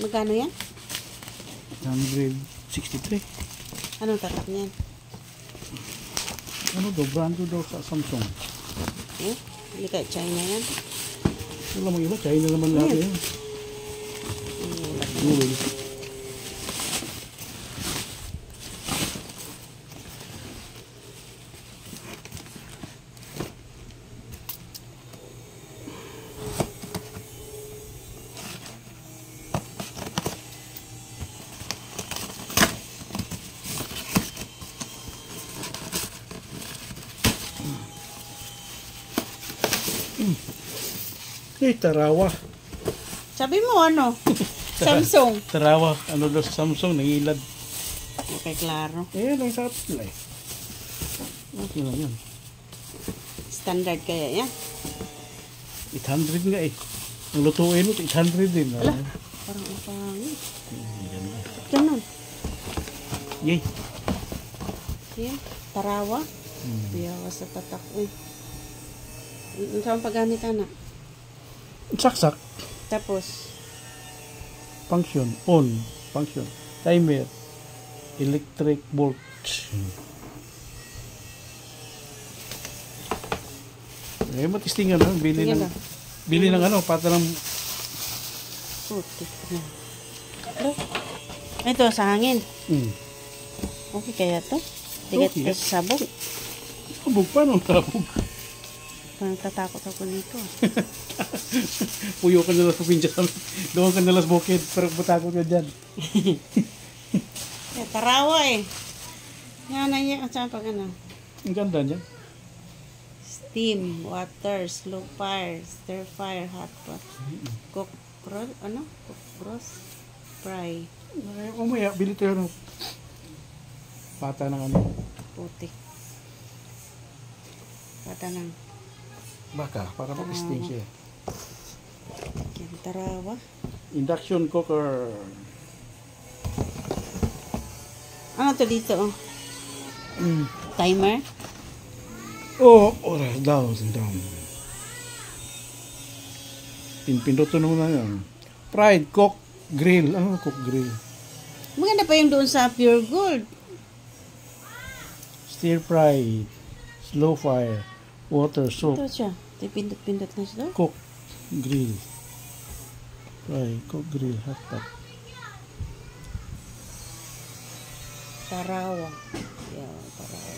Magkano yan? 163. Anong tatak niyan? Ano daw? Brand daw sa Samsung. Eh? Hindi ka China yan? Wala mong iba. China naman lahat yan. Google. Tarawa. Sabi mo ano? Samsung. Tarawa. Ano daw sa Samsung? Nangilad. Okay, klaro. Eh, lang sa nila eh. Okay lang yun. Standard kaya yan? 800 nga eh. Ang lutuin mo, 800 din. Ala, parang ang pangit. Ganun. Yay. Yan, tarawa. Biyawa sa tatak. Uy. Saan paggamit anak? Saksak. Tapos, Function. On. Function. Timer. Electric bolt. Eh, matistingan na. Bili Sige ng, lang. bili ng ano, pata ng putik na. Ito, sa hangin. Okay kaya to? Tigat Okay. ka sa sabog. sabog pa nung sabog. Parang tatakot ako nito. Puyo ka nila sa pinjan. Doon ka nila sa bukid. Pero matakot ka dyan. Eh, tarawa eh. Yan na yan. Saan pag ano? Ang ganda niyan. Steam, water, slow fire, stir fire, hot pot. Cook, ano? Cook, roast, fry. Umaya, bili tayo ng pata ng ano. Putik. Pata ng Baka, para mag-sting siya. yan, tarawa. Induction cooker. Ano to dito? Oh? Timer? Oras down. Pindutin mo na yan. Fried, cook, grill. Ano cook, grill? Maganda pa yung doon sa Pure Gold. Stir fry, slow fire, water, soak, Ito siya. Pindot-pindot na siya. cook, grill. Fry, cook, grill, hot pot. Tarawa. Yan, tarawa.